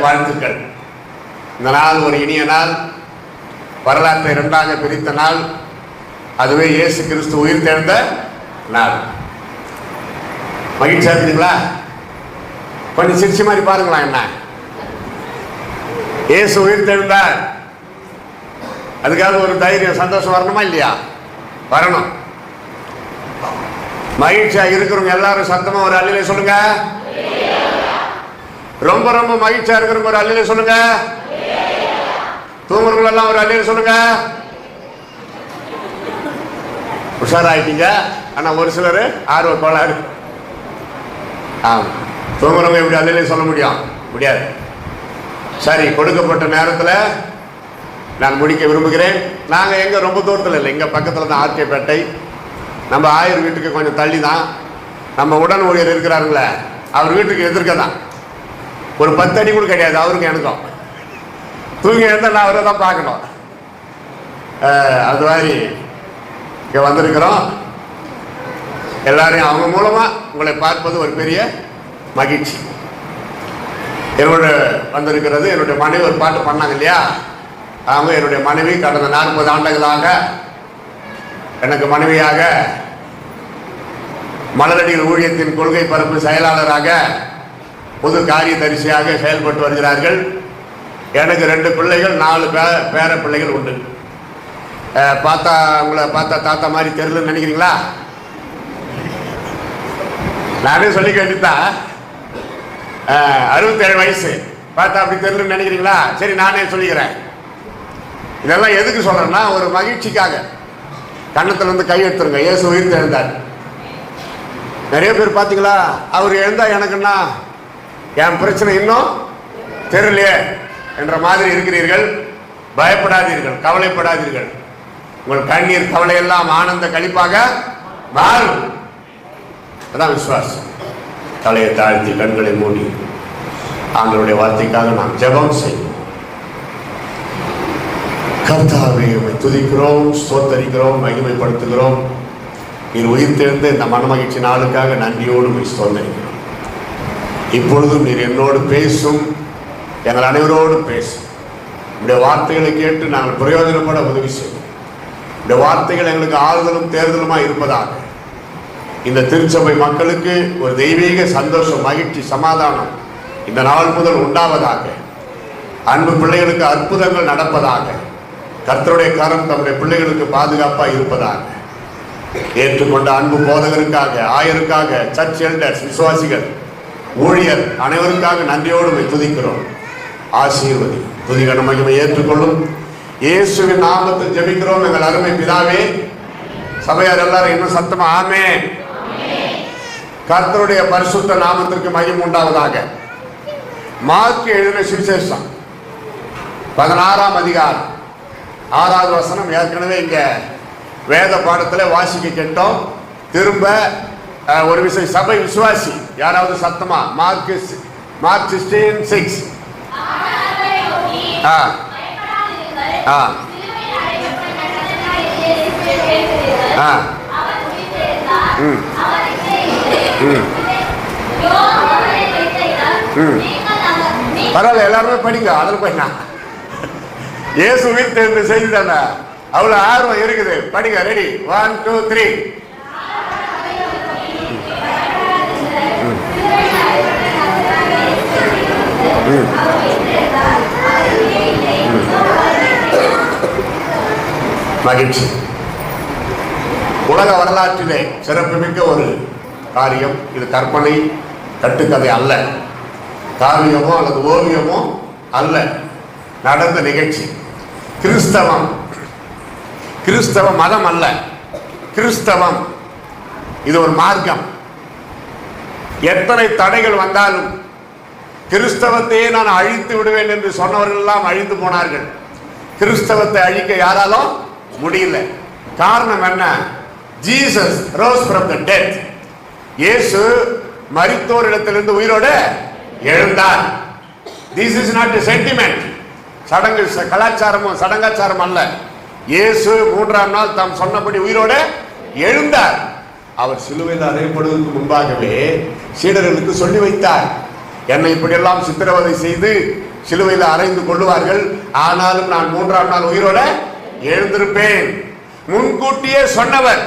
வாழ்த்துக்கள். இந்த நாள் ஒரு இனிய நாள், வரலாற்றை இரண்டாக பிரித்த நாள். அதுவே இயேசு கிறிஸ்து உயிர் தெழுந்த நாள். மகிழ்ச்சியா இருக்குங்களா? கொஞ்சம் சிரிச்ச மாதிரி பாருங்களா. என்ன இயேசு உயிர் தெழுந்தார், அதுக்காக ஒரு தைரியம் சந்தோஷம் வரணுமா இல்லையா? வரணும். மகிழ்ச்சியா இருக்கிறவங்க எல்லாரும் சத்தமா ஒரு அல்லேலூயா சொல்லுங்க. ரொம்ப ரொம்ப மகிழ்ச்சியா இருக்கிறவங்க ஒரு அல்லேலூயா சொல்லுங்க. தூங்குறவங்க எல்லாம் ஒரு அல்லேலூயா சொல்லுங்க. உஷாராயிட்டீங்க. ஆனா ஒரு சிலர் ஆர்வ கோளாறு. தூங்குறவங்க எப்படி அல்லேலூயா சொல்ல முடியாது. சரி, கொடுக்கப்பட்ட நேரத்தில் நான் முடிக்க விரும்புகிறேன். நாங்கள் எங்கே ரொம்ப தூரத்தில் இல்லை, இங்கே பக்கத்தில் தான் ஆர்கேபேட்டை. நம்ம ஆயர் வீட்டுக்கு கொஞ்சம் தள்ளி தான். நம்ம உடன் ஊழியர் இருக்கிறாருங்களே, அவர் வீட்டுக்கு எதிர்க்க தான். ஒரு 10 அடி கூட கிடையாது அவருக்கு எனக்கும். தூங்கி எழுந்தால் நான் அவரை தான் பார்க்கணும். அது மாதிரி இங்கே வந்திருக்கிறோம். எல்லாரையும் அவங்க மூலமாக உங்களை பார்ப்பது ஒரு பெரிய மகிழ்ச்சி. என்னோட வந்திருக்கிறது என்னுடைய மனைவி ஒரு பாட்டு பண்ணாங்க இல்லையா? அவங்க என்னுடைய மனைவி கடந்த 40 ஆண்டுகளாக எனக்கு மனைவியாக, மலரடிகள் ஊழியத்தின் கொள்கை பரப்பு செயலாளராக, பொது காரியதரிசியாக செயல்பட்டு வருகிறார்கள். எனக்கு 2 பிள்ளைகள், 4 பேர பிள்ளைகள் உண்டு. உங்களை பார்த்தா தாத்தா மாதிரி தெரியலன்னு நினைக்கிறீங்களா? நானே சொல்லி கேட்டுதான் 67 வயசு, பார்த்தா அப்படி தெரியலன்னு நினைக்கிறீங்களா? சரி, நானே சொல்லிக்கிறேன். இதெல்லாம் எதுக்கு சொல்றேன்னா, ஒரு மகிழ்ச்சிக்காக. கண்ணத்துல இருந்து கை எடுத்துருங்க. இயேசு உயிர் தெழுந்தார். நிறைய பேர் பார்த்தீங்களா, அவர் எழுந்தா எனக்குன்னா என் பிரச்சனை இன்னும் தெரியலையே என்ற மாதிரி இருக்கிறீர்கள். பயப்படாதீர்கள், கவலைப்படாதீர்கள். உங்கள் கண்ணீர் கவலை எல்லாம் ஆனந்த கழிப்பாக மாறும். அதான் விசுவாசம். தலையை தாழ்த்தி கண்களை மூடி ஆண்டவருடைய வார்த்தைக்காக நாம் ஜெபம் செய்வோம். கர்த்தாவே, உம்மை துதிக்கிறோம், ஸ்தோத்தரிக்கிறோம், மகிமைப்படுத்துகிறோம். நீர் உயிர் தெழுந்த இந்த மனமகிழ்ச்சி நாளுக்காக நன்றியோடு உம்மை ஸ்தோத்தரிக்கிறோம். இப்பொழுதும் நீர் என்னோடு பேசும், எங்கள் அனைவரோடு பேசும். உடைய வார்த்தைகளை கேட்டு நாங்கள் பிரயோஜனப்பட உதவி செய்வோம். இந்த வார்த்தைகள் எங்களுக்கு ஆறுதலும் தேர்தலுமாய் இருப்பதாக இந்த திருச்சபை மக்களுக்கு ஒரு தெய்வீக சந்தோஷம், மகிழ்ச்சி, சமாதானம் இந்த நாள் முதல் உண்டாவதாக. அன்பு பிள்ளைகளுக்கு அற்புதங்கள் நடப்பதாக. கர்த்தருடைய கரம் தம்முடைய பிள்ளைகளுக்கு பாதுகாப்பாக இருப்பதாக. ஏற்றுக்கொண்ட அன்பு போதகருக்காக, ஆயருக்காக, சர்ச் எல்டர்ஸ், விசுவாசிகள், ஊழியர் அனைவருக்காக நன்றியோடு துதிக்கிறோம். ஆசீர்வதி, துதிகன மகிமை ஏற்றுக்கொள்ளும். இயேசுவின் நாமத்தில் ஜெபிக்கிறோம் எங்கள் அருமை பிதாவே. சபையார் எல்லாரும் இன்னும் சத்தமா ஆமென். கர்த்தருடைய பரிசுத்த நாமத்திற்கு மகிமை உண்டாவதாக. மார்க் எழுதின சுவிசேஷம் 16ஆம் அதிகாரம் 6வது வசனம் ஏற்கனவே இங்க வேத பாடத்தில் வாசிக்க கேட்டோம். திரும்ப ஒரு விஷயம், சபை விசுவாசி யாராவது சத்தமா மார்க் 16:6 பரவாயில்ல, எல்லாருமே படிங்க. அதில் போயினா இயேசு உயிர் தெழுந்த செய்தி தானே, அவ்வளோ ஆர்வம் இருக்குது. படிங்க. ரெடி, 1 2 3. மகிழ்ச்சி. உலக வரலாற்றிலே சிறப்புமிக்க ஒரு காரியம் இது. கற்பனை கட்டுக்கதை அல்ல, காவியமோ அல்லது ஓவியமோ அல்ல, நடந்த நிகழ்ச்சி. கிறிஸ்தவ மதம் அல்ல, கிறிஸ்தவம் இது ஒரு மார்க்கம். எத்தனை தடைகள் வந்தாலும் கிறிஸ்தவத்தையே நான் அழித்து விடுவேன் என்று சொன்னவர்கள் எல்லாம் அழிந்து போனார்கள். கிறிஸ்தவத்தை அழிக்க யாராலும் முடியல. காரணம் என்ன? Jesus rose from the death. இயேசு மரித்தோரிடத்திலிருந்து உயிரோடு எழுந்தார். This is not a sentiment. சடங்கு கலாச்சாரமும் சடங்காச்சாரம் அல்ல. இயேசு 3ஆம் நாள் தாம் சொன்னபடி உயிரோடு எழுந்தார். அவர் சிலுவையில் அறையப்படுவதற்கு முன்பாகவே சீடர்களுக்கு சொல்லி வைத்தார், என்னை இப்படியெல்லாம் சித்திரவதை செய்து சிலுவையில் அறைந்து கொள்ளுவார்கள், ஆனாலும் நான் 3ஆம் நாள் உயிரோட எழுந்திருப்பேன். முன்கூட்டியே சொன்னவர்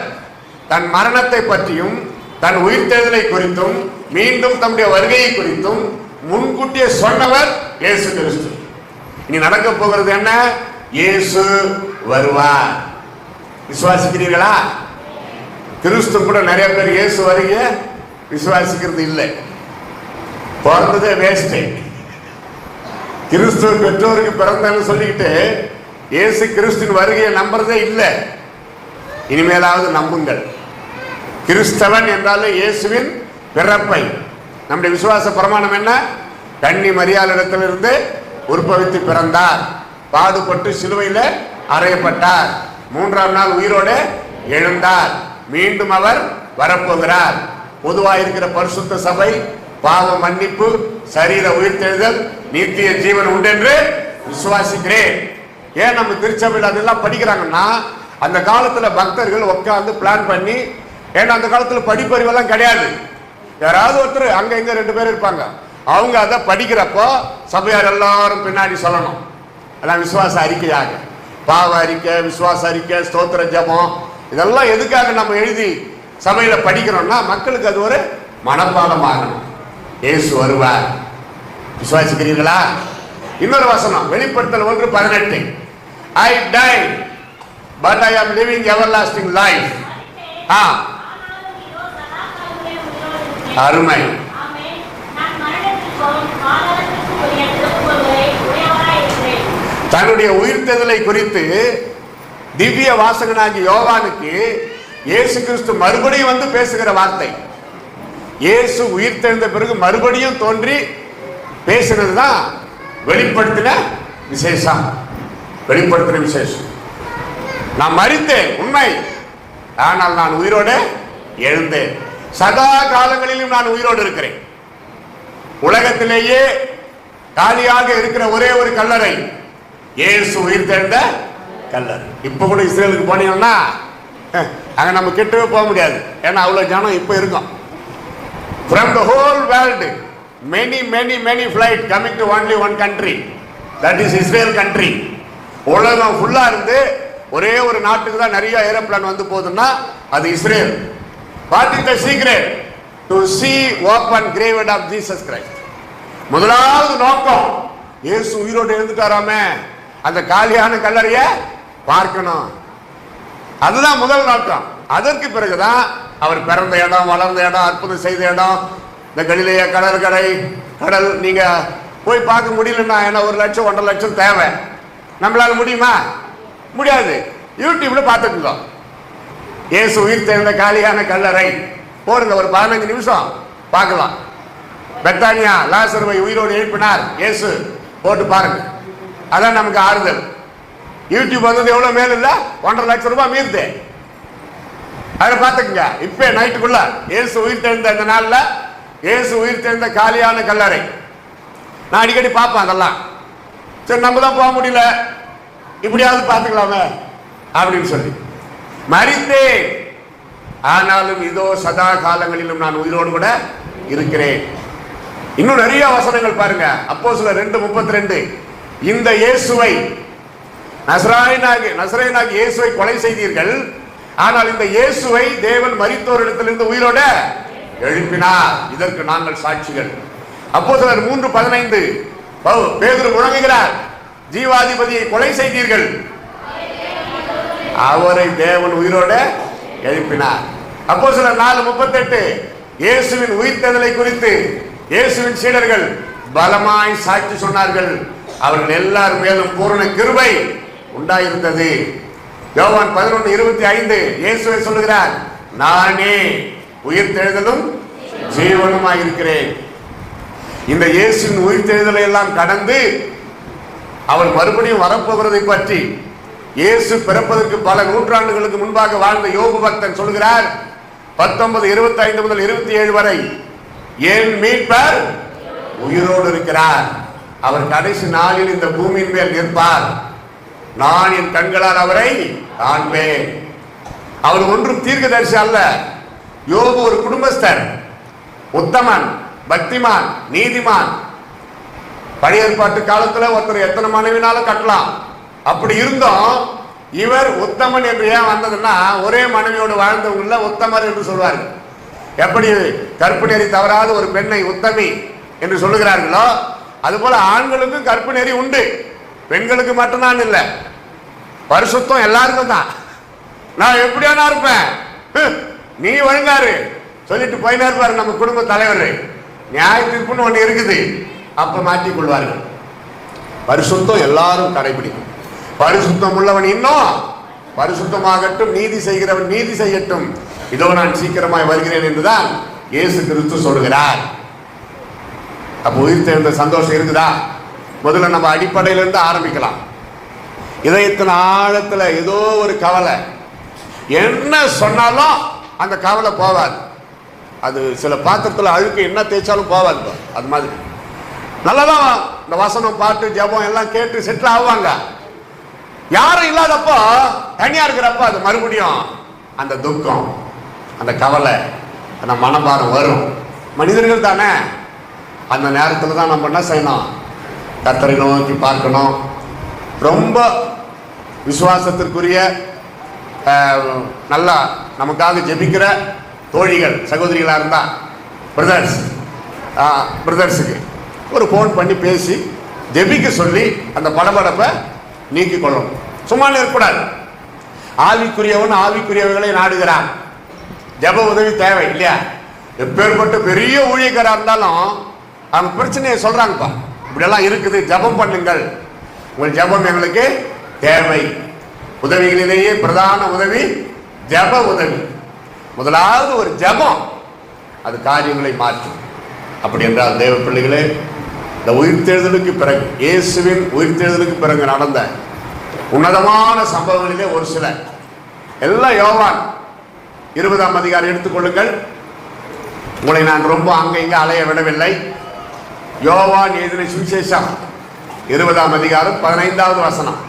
தன் மரணத்தை பற்றியும் தன் உயிர்த்தெழுதலை குறித்தும் மீண்டும் தம்முடைய வருகையை குறித்தும் முன்கூட்டியே சொன்னவர் இயேசு கிறிஸ்து. இனி நடக்க போகிறது என்ன? இயேசு வருவார். விசுவாசிக்கிறீர்களா? கிறிஸ்து கூட நிறைய பேர் இயேசு வருக விசுவாசிக்கிறது இல்லை. பிறந்ததே வேஸ்ட். கிறிஸ்துவ பெற்றோருக்கு பிறந்தான்னு சொல்லிக்கிட்டு இயேசு கிறிஸ்துவின் வருகையை நம்புறதே இல்லை. இனிமேலாவது நம்புங்கள். கிறிஸ்தவன் என்றாலே இயேசுவின் பிறப்பை. நம்முடைய விசுவாச பிரமாணம் என்ன? கன்னி மரியாளிடத்திலிருந்து உற்பவித்து பிறந்தார், பாடுபட்டு சிலுவையில் அறையப்பட்டார், 3ஆம் நாள் உயிரோடு எழுந்தார், மீண்டும் அவர் வரப்போகிறார். பொதுவாக இருக்கிற பரிசுத்த சபை, பாவ மன்னிப்பு, சரீர உயிர்த்தெழுதல், நித்திய ஜீவன் உண்டு என்று விசுவாசிக்கிறேன். ஏன் நம்ம திருச்சபையில் அதெல்லாம் படிக்கிறாங்கன்னா, அந்த காலத்துல பக்தர்கள் உட்கார்ந்து பிளான் பண்ணி, ஏன்னா அந்த காலத்துல படிப்பறிவெல்லாம் கிடையாது. யாராவது ஒருத்தர் அங்க இங்க 2 பேர் இருப்பாங்க, அவங்க அதை படிக்கிறப்போ சபையார் எல்லாரும் பின்னாடி சொல்லணும். அதான் விசுவாச அறிக்கையாக. பாவ அறிக்கை, விசுவாச அறிக்கை, ஸ்தோத்திர ஜெபம், இதெல்லாம் எதுக்காக நம்ம எழுதி சபையில படிக்கிறோம்னா மக்களுக்கு அது ஒரு மனப்பாடம் ஆகணும். இயேசு வருவார். விசுவாசிக்கிறீர்களா? இன்னொரு வசனம் வெளிப்படுத்தல் 1:18, I died but I am living everlasting life. அருமை. தன்னுடைய உயிர்த்தெழுதலை குறித்து திவ்ய வாசகனாகி யோவானுக்கு இயேசு கிறிஸ்து மறுபடியும் வந்து பேசுகிற வார்த்தை. இயேசு உயிர்த்தெழுந்த பிறகு மறுபடியும் தோன்றி பேசினதுதான் வெளிப்படுத்தின விசேஷம். வெளிப்படுத்தின விசேஷம். நான் மரித்தேன் உண்மை, ஆனால் நான் உயிரோடு எழுந்தேன். சதா காலங்களிலும் நான் உயிரோடு இருக்கிறேன். உலகத்திலேயே காலியாக இருக்கிற ஒரே ஒரு கல்லறை இயேசு உயிர்த்தெழுந்த கல்லறை. இப்ப கூட இஸ்ரேலுக்கு போனீங்கன்னா அங்க நம்ம கிட்டவே போக முடியாது, ஏன்னா அவ்வளவு ஜனம் இப்ப இருக்கும். From the whole world, many flight coming to only one country, that is Israel country. உலகம் ஃபுல்லா இருந்து ஒரே ஒரு நாட்டுக்கு தான் நிறைய ஏரோப்ளேன் வந்து போகுதுன்னா அது Israel. What is the secret? To see open grave of Jesus Christ. முதலாவது நோக்கம் இயேசு உயிரோடு எழுந்துட்டாராமே, அந்த காலியான கல்லறைய பார்க்கணும். அதுதான் முதல் நோக்கம். அதற்கு பிறகுதான் அவர் பிறந்த இடம், வளர்ந்த இடம், அற்புதம் செய்த இடம், இந்த கலிலேய கடற்கரை, கடல். நீங்க போய் பார்க்க முடியலன்னா என்ன, 1 லட்சம் 1.5 லட்சம் தேவை. நம்மளால முடியுமா? முடியாது. யூடியூப்ல பார்த்துக்கோ, இயேசு உயிர் தெரிந்த காலியான கல்லறை போடுங்க, ஒரு 15 நிமிஷம் பார்க்கலாம். பெத்தானியா லாசருவை உயிரோடு எழுப்பினார் இயேசு, போட்டு பாருங்க. அதான் நமக்கு ஆறுதல். யூடியூப் வந்தது எவ்வளவு மேல இல்ல, 1.5 லட்சம் ரூபாய் மீறுது. அதை பார்த்துக்குங்க. இப்ப நைட்டுக்குள்ள இயேசு உயிர் தெரிந்த இந்த நாள்ல இயேசு உயிர் தெரிந்த காலியான கல்லறை நான் அடிக்கடி பார்ப்பேன். அதெல்லாம் சரி, நம்ம தான் போக முடியல, இப்படியாவது பார்த்துக்கலாமே அப்படின்னு சொல்லி மரித்தேன், ஆனாலும் இதோ சதா காலங்களிலும் நான் உயிரோடு கூட இருக்கிறேன். இன்னும் நிறைய வசனங்கள் பாருங்க. அப்போஸ்தலர் 2:32, இந்த இயேசுவை நசரேயனாகிய இயேசுவை கொலை செய்தீர்கள், ஆனால் இந்த இயேசுவை தேவன் மரித்தோரிடத்திலிருந்து உயிரோட எழுப்பினார், இதற்கு நாங்கள் சாட்சிகள். அப்போஸ்தலர் 3:15, பேதுரு முழங்குகிறார், ஜீவாதிபதியை கொலை செய்தீர்கள், அவரை தேவன் உயிரோட எழுப்பினார். அப்போஸ்தலர் 4:38, இயேசுவின் உயிர்த்தெழுதலை குறித்து இயேசுவின் சீடர்கள் பலமாய் சாட்சி சொன்னார்கள், அவர்கள் எல்லார் மேலும் பூரண கிருபை உண்டாயிருந்தது. யோவான் 11:25, இயேசுவை சொல்லுகிறார், நானே உயிர்த்தெழுதலும் ஜீவனுமாய் இருக்கிறேன். இந்த இயேசுவின் உயிர்த்தெழுதலை எல்லாம் கடந்து அவர் மறுபடியும் வரப்போகிறதை பற்றி இயேசு பிறப்பதற்கு பல நூற்றாண்டுகளுக்கு முன்பாக வாழ்ந்த யோபு பக்தன் சொல்கிறார், 19:25 முதல் 27 வரை, என் மீட்பர் உயிரோடு இருக்கிறார், அவர் கடைசி நாளில் இந்த பூமியின் மேல் நிற்பார், நான் என் கண்களால் அவரை காண்பேன். அவர் ஒன்றும் தீர்க்கதரிசி அல்ல. யோபு ஒரு குடும்பஸ்தர், உத்தமன், பக்திமான், நீதிமான். பழைய ஏற்பாட்டு காலத்துல ஒருத்தர் எத்தனை மனைவினாலும் கட்டலாம். அப்படி இருந்தும் இவர் உத்தமன் என்று ஏன் வந்ததுன்னா, ஒரே மனைவியோடு வாழ்ந்தவங்கள உத்தமர் என்று சொல்வார்கள். எப்படி கற்பு நெறி தவறாத ஒரு பெண்ணை உத்தமி என்று சொல்லுகிறார்களோ, அதுபோல ஆண்களுக்கும் கற்பு நெறி உண்டு. பெண்களுக்கு மட்டும்தான் இல்லை, பரிசுத்தம் எல்லாருக்கும் தான். நான் எப்படியானா இருப்பேன், நீ ஒழுங்காரு சொல்லிட்டு போயினா இருப்பாரு நம்ம குடும்ப தலைவர். நியாய தீர்ப்புன்னு ஒண்ணு இருக்குது, அப்ப மாற்றிக் கொள்வார்கள். பரிசுத்தம் எல்லாரும் கடைபிடிக்கும். பரிசுத்தம் உள்ளவன் இன்னும் பரிசுத்தமாகட்டும், நீதி செய்கிறவன் நீதி செய்யட்டும், இதோ நான் சீக்கிரமாய் வருகிறேன் என்றுதான் இயேசு கிறிஸ்து சொல்கிறார். அப்ப உயிர் தெழுந்த சந்தோஷம் இருக்குதா? முதல்ல நம்ம அடிப்படையிலிருந்து ஆரம்பிக்கலாம். இதயத்தின் ஆழத்துல ஏதோ ஒரு கவலை, என்ன சொன்னாலும் அந்த கவலை போவாது. அது சில பாத்திரத்தில் அழுக்கு என்ன தேய்ச்சாலும் போவாது. அது மாதிரி நல்லதான் இந்த வசனம் பாட்டு ஜபம் எல்லாம் கேட்டு செட்டில் ஆவாங்க. யாரும் இல்லாதப்போ, தனியா இருக்கிறப்ப அது மறுபடியும் அந்த துக்கம், அந்த கவலை, அந்த மனபாரம் வரும். மனிதர்கள் தானே. அந்த நேரத்தில் தான் நம்ம என்ன செய்யணும்? கர்த்தரை நோக்கி பார்க்கணும். ரொம்ப விசுவாசத்திற்குரிய நல்லா நமக்காக ஜெபிக்கிற தோழிகள் சகோதரிகளாக இருந்தால் பிரதர்ஸுக்கு ஒரு ஃபோன் பண்ணி பேசி ஜெபிக்க சொல்லி அந்த படபடப்பை நீக்கிக் கொள்ளணும். சும்மா இருக்கக்கூடாது. ஆவிக்குரியவன் ஆவிக்குரியவர்களை நாடுகிறான். ஜப உதவி தேவை இல்லையா? எப்பேற்பட்ட பெரிய ஊழியக்காரா இருந்தாலும் அவங்க பிரச்சனையை சொல்றாங்கப்பா, இப்படியெல்லாம் இருக்குது, ஜபம் பண்ணுங்கள், உங்கள் ஜபம் எங்களுக்கு தேவை. உதவிகளிலேயே பிரதான உதவி ஜப உதவி. முதலாவது ஒரு ஜபம், அது காரியங்களை மாற்றும். அப்படி என்றால் தேவ பிள்ளைகளே, இந்த உயிர்த்தெழுதலுக்கு பிறகு, இயேசுவின் உயிர்த்தெழுதலுக்கு பிறகு நடந்த உன்னதமான சம்பவங்களிலே ஒரு சில எல்லாம் யோவான் 20ஆம் அதிகாரம் எடுத்துக்கொள்ளுங்கள். உங்களை நான் ரொம்ப அங்க இங்க அலைய விடவில்லை. யோவான் எழுதின சுவிசேஷம் 20ஆம் அதிகாரம் 15வது வசனம்.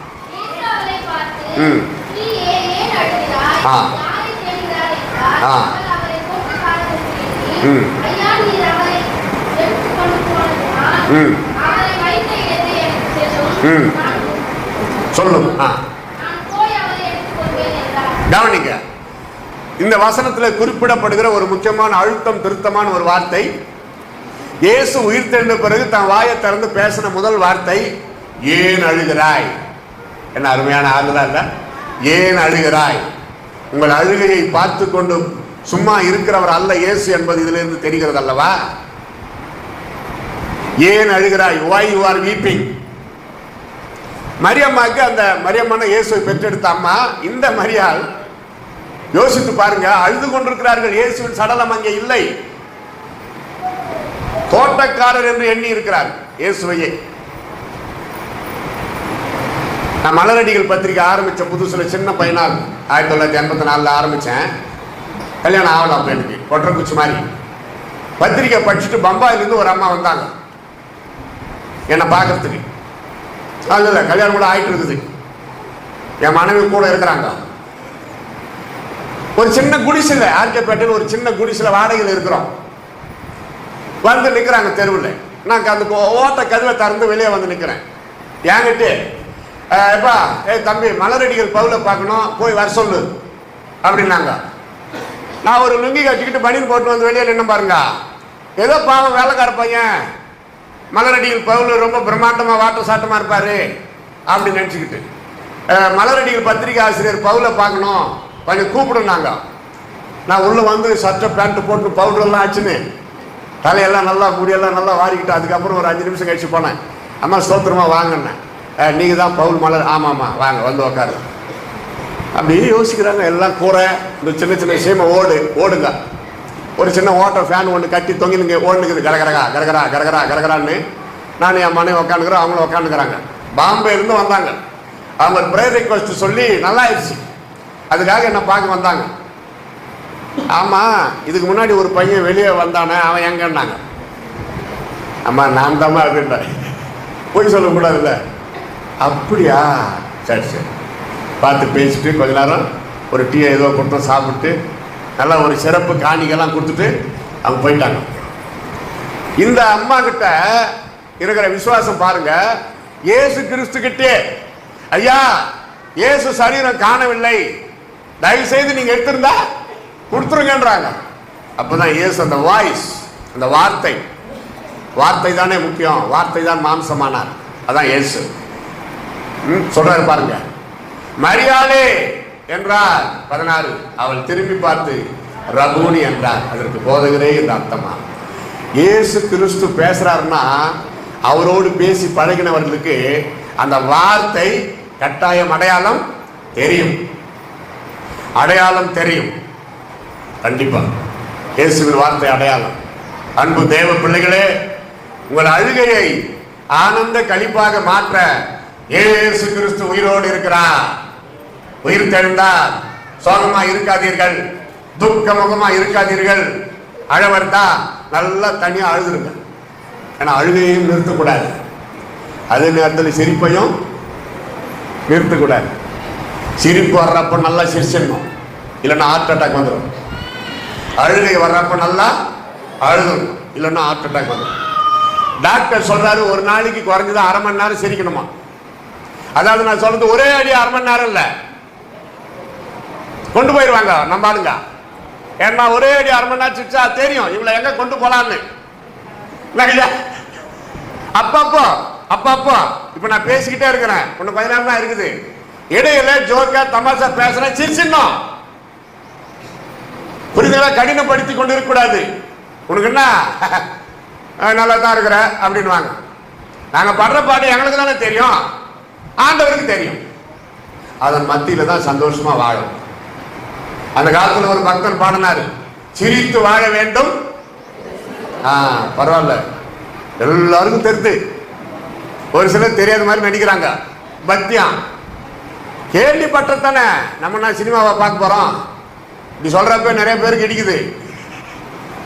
சொல்லும். கவனிங்க, இந்த வசனத்தில் குறிப்பிடப்படுகிற ஒரு முக்கியமான அழுத்தம் திருத்தமான ஒரு வார்த்தை. இயேசு உயிர் தெழுந்த பிறகு தன் வாயை திறந்து பேசின முதல் வார்த்தை, ஏன் அழுகிறாய்? என்ன அருமையான ஆறுதலா இல்ல? ஏன் அழுகிறாய்? உங்கள் அழுகையை பார்த்து கொண்டு சும்மா இருக்கிறவர் அல்ல இயேசு என்பது இதிலிருந்து தெரிகிறது அல்லவா? ஏன் அழுகிறாய்? why you are weeping? மரியம்மாக்கு, அந்த மரியம்மான இயேசுவை பெற்றெடுத்த அம்மா, இந்த மரியாள் யோசித்து பாருங்க, அழுது கொண்டிருக்கிறார்கள். இயேசுவின் சடலம் அங்கே இல்லை. தோட்டக்காரர் என்று எண்ணி இருக்கிறார் இயேசுவையே. நான் மலரடிகள் பத்திரிகை ஆரம்பிச்ச புதுசுல சின்ன பையனால் 1984 ஆரம்பிச்சேன். கல்யாணம் ஆகலாம் அப்ப எனக்கு, கொட்டரக்குச்சி மாதிரி. பத்திரிகை படிச்சுட்டு பம்பாயிலிருந்து ஒரு அம்மா வந்தாங்க என்னை பார்க்கறதுக்கு. இல்ல கல்யாணம் கூட ஆயிட்டு இருக்குது, என் மனைவி கூட இருக்கிறாங்க. ஒரு சின்ன குடிசைல, ஆர்கேபேட்டையில் ஒரு சின்ன குடிசைல வாடகையில் இருக்கிறோம். வந்து நிற்கிறாங்க தெருவில். நான் அந்த ஓட்ட கதவை திறந்து வெளியே வந்து நிற்கிறேன். ஏங்கிட்டு, எப்பா தம்பி மலரடிகள் பவுல பார்க்கணும், போய் வர சொல்லு அப்படின்னாங்க. நான் ஒரு லுங்கி கட்டிக்கிட்டு பனியன் போட்டு வந்து வெளியே நின்று பாருங்க. ஏதோ பாவம் வேலைக்கார பையன், மலரடிகள் பவுல் ரொம்ப பிரம்மாண்டமாக வாட்ட சாட்டமாக இருப்பார் அப்படின்னு நினச்சிக்கிட்டு, மலரடிகள் பத்திரிகை ஆசிரியர் பவுலை பார்க்கணும், கொஞ்சம் கூப்பிடுனாங்க. நான் உள்ளே வந்து சட்டை பேண்ட்டு போட்டு பவுடரெல்லாம் ஆச்சுன்னு தலையெல்லாம் நல்லா முடியெல்லாம் நல்லா வாரிக்கிட்டு, அதுக்கப்புறம் ஒரு 5 நிமிஷம் கழிச்சு போனேன். அம்மா ஸ்தோத்திரமா வாங்கினேன். நீங்கள் தான் பவுல் மலர்? ஆமாம்மா வாங்க வந்து உக்காரு. அப்படியே யோசிக்கிறாங்க எல்லாம். கூரை, இந்த சின்ன சின்ன விஷயமா ஓடுங்க. ஒரு சின்ன ஓட்டை ஃபேன் ஒன்று கட்டி தொங்கிலுங்க ஓடுனுக்குது, கரகரகா கரகரா கரகரா கரகரான்னு. நான் என் மனைவி உக்காந்துக்கிறேன், அவங்களும் உக்காந்துக்கிறாங்க. பாம்பேலேருந்து வந்தாங்க. அவங்க ஒரு ப்ரேயர் ரிக்வெஸ்ட் சொல்லி நல்லா ஆயிடுச்சு, அதுக்காக என்ன பார்க்க வந்தாங்க. ஆமாம், இதுக்கு முன்னாடி ஒரு பையன் வெளியே வந்தானே, அவன் எங்கன்னாங்க. ஆமாம் நான் தாம்மா அப்படின்றேன். போய் சொல்லக்கூடாதுல்ல. அப்படியா, சரி சரி பார்த்து பேசிட்டு கொஞ்ச நேரம் ஒரு டீ ஏதோ கொடுத்தோம், சாப்பிட்டு நல்லா ஒரு சிறப்பு காணிக்கெல்லாம் கொடுத்துட்டு அவங்க போயிட்டாங்க. இந்த அம்மா கிட்ட இருக்கிற விசுவாசம் பாருங்க. இயேசு கிறிஸ்து கிட்டே, ஐயா இயேசு சரீரம் காணவில்லை, தயவு செய்து நீங்க எடுத்திருந்தா கொடுத்துருங்கன்றாங்க. அப்பதான் இயேசு அந்த வாய்ஸ், அந்த வார்த்தை, வார்த்தை தானே முக்கியம், வார்த்தை தான் மாம்சமானார், அதான் இயேசு சொல்றாரு பாருங்க. மரியாளே என்றார் 16. அவள் திரும்பி பார்த்து ரபூனி என்றார். அதற்கு போதகரே என்று அர்த்தமா. இயேசு கிறிஸ்து பேசுறாருன்னா அவரோடு பேசி பழகினவர்களுக்கு அந்த வார்த்தை கட்டாயம் அடையாளம் தெரியும், அடையாளம் தெரியும். கண்டிப்பா இயேசுவின் வார்த்தை அடையாளம். அன்பு தேவ பிள்ளைகளே, உங்கள் அழுகையை ஆனந்த களிப்பாக மாற்ற இயேசு கிறிஸ்து உயிரோடு இருக்கிறார். உயிர் தெழுந்தார். சோகமா இருக்காதீர்கள், துக்க முகமா இருக்காதீர்கள். அழவர்த்தா நல்லா தனியா அழுதுருங்க. ஏன்னா அழுகையும் நிறுத்தக்கூடாது, அதே நேரத்தில் சிரிப்பையும் நிறுத்தக்கூடாது. சிரிப்பு வர்றப்ப நல்லா சிரிச்சிடணும், இல்லைன்னா ஹார்ட் அட்டாக் வந்துடும். அழுகை வர்றப்ப நல்லா அழுதும், இல்லைன்னா ஹார்ட் அட்டாக் வந்துடும். டாக்டர் சொல்றாரு ஒரு நாளைக்கு குறைஞ்சது 1/2 மணி நேரம் சிரிக்கணுமா. அதாவது நான் சொல்றது ஒரே அடி 1/2 மணி நேரம் இல்ல, கொண்டு போயிருவாங்க நம்ம ஆளுங்க. ஏன்னா ஒரே அடி 1/2 மணி நேரம் சிரிச்சா தெரியும் இவளை எங்க கொண்டு போலான்னு. அப்பப்போ அப்பப்போ இப்ப நான் பேசிக்கிட்டே இருக்கிறேன், இன்னும் 10 நேரம் தான் இருக்குது. இடையில ஜோக்கா தமாஷா பேசுறேன், சிரிச்சிடணும். புரிதலா கடினப்படுத்தி கொண்டு இருக்க கூடாது. உனக்கு என்ன நல்லா தான் இருக்கிற அப்படின்னு வாங்க. நாங்க படுற பாட்டு எங்களுக்கு தானே தெரியும், ஆண்டவருக்கு தெரியும். அதன் மத்தியில தான் சந்தோஷமா வாழும். அந்த காலத்துல ஒரு பக்தன் பாடினாரு, சிரித்து வாழ வேண்டும். பரவாயில்ல, எல்லாருக்கும் தெரிந்து, ஒரு சிலர் தெரியாத மாதிரி நடிக்கிறாங்க. பக்தியம் கேள்விப்பட்டதானே நம்ம சினிமாவை பார்க்க போறோம். இப்படி சொல்றப்ப நிறைய பேருக்கு இடிக்குது.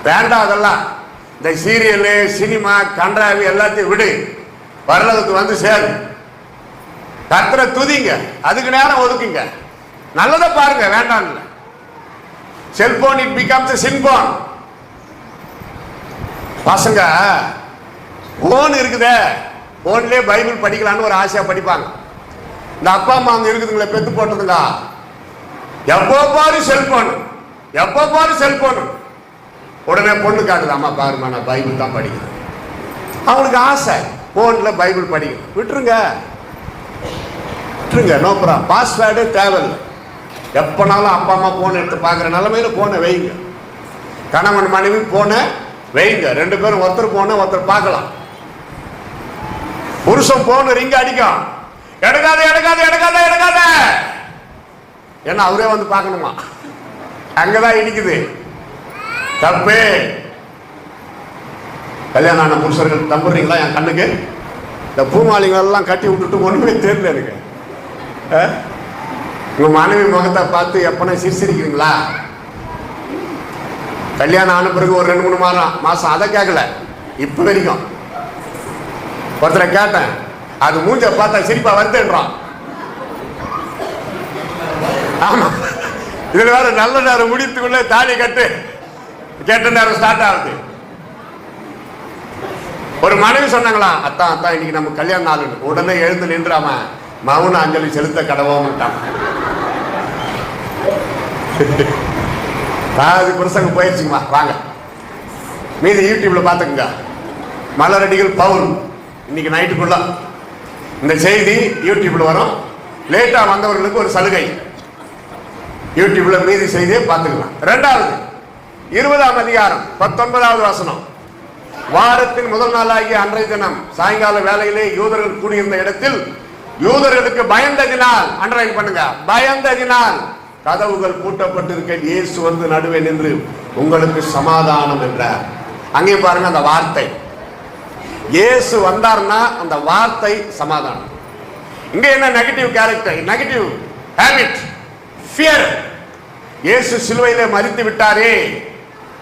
வேண்டாம் அதெல்லாம். இந்த சீரியலு, சினிமா, கன்றாவி எல்லாத்தையும் விடு, பரலோகத்துக்கு வந்து சேரு. கர்த்தரை துதிங்க, அதுக்கு நேரம் ஒதுக்குங்க, நல்லதை பாருங்க, வேண்டாம் இல்லை. Cellphone it becomes sin phone. பசங்க போன் இருக்குதே, போன்லயே பைபிள் படிக்கலான்னு ஒரு ஆசையா படிப்பாங்க. இந்த அப்பா அம்மா அங்க இருக்குதுங்களே, பெத்து போட்டதுங்க, எப்போ பாரு செல்போன், எப்போ பாரு செல்போன். உடனே பொண்ணு காட்டுது, அம்மா பாருமா நான் பைபிள் தான் படிக்கிறேன். அவங்களுக்கு ஆசை போன்ல பைபிள் படிக்கணும். விட்டுருங்க விட்டுருங்க, நோ ப்ராப்ளம். பாஸ்வேர்டு தேவையில்லை. எப்பனாலும் அப்பா அம்மா போன் எடுத்து பார்க்குற நிலைமையில போனை வைங்க. கணவன் மனைவி போனை வைங்க, 2 பேரும் ஒருத்தர் போன ஒருத்தர் பார்க்கலாம். புருஷன் போன் ரிங்க அடிக்கும், எடுக்காத எடுக்காத எடுக்காத எடுக்காத, ஏன்னா அவரே வந்து பார்க்கணுமா, அங்கதான் இடிக்குது. தப்பு. கல்யாணம் ஆன புருஷர்கள் தம்புறீங்களா என் கண்ணுக்கு? இந்த பூமாலிங்களெல்லாம் கட்டி விட்டுட்டு ஒண்ணுமே தெரியல எனக்கு. உங்க மனைவி முகத்தை பார்த்து எப்பனா சிரிச்சிருக்கீங்களா? கல்யாணம் ஆன பிறகு ஒரு 2-3 மாசம் அதை கேட்கல, இப்ப வரைக்கும். ஒருத்தரை கேட்டேன், அது மூஞ்ச பார்த்தா சிரிப்பா வருதுன்றான். ஆமா, இதுல வேற நல்ல நேரம் முடித்துக்குள்ள தாலி கட்டு கேட்ட நேரம் ஸ்டார்ட் ஆகுது. ஒரு மனைவி சொன்னாங்களா, அத்தான் அத்தான் இன்னைக்கு நம்ம கல்யாண நாள். உடனே எழுந்து நின்றாம மௌன அஞ்சலி செலுத்த கடவோம்ட்டான். அது புருஷங்க போயிடுச்சுங்கம்மா, வாங்க மீதி யூடியூப்ல பாத்துக்குங்க. மலரடிகள் பவுல் இன்னைக்கு நைட்டுக்குள்ள இந்த செய்தி யூடியூப்ல வரும். லேட்டா வந்தவர்களுக்கு ஒரு சலுகை, யூடியூப்ல மீதி செய்தியை பார்த்துக்கலாம். 2வது 20ஆம் அதிகாரம் 19வது வசனம். வாரத்தின் முதல் நாளாகிய அன்றைய தினம் சாயங்கால வேளையிலே யூதர்கள் கூடியிருந்த இடத்தில் யூதர்களுக்கு பயந்ததினால், அண்டர்லைன் பண்ணுங்க, பயந்ததினால் கதவுகள் பூட்டப்பட்டிருக்க இயேசு வந்து நடுவே நின்று உங்களுக்கு சமாதானம் என்றார். அங்கே பாருங்க அந்த வார்த்தை, இயேசு வந்தார்னா அந்த வார்த்தை சமாதானம். இங்க என்ன negative character, negative habit, fear. இயேசு சிலுவையிலே மரித்து விட்டாரே,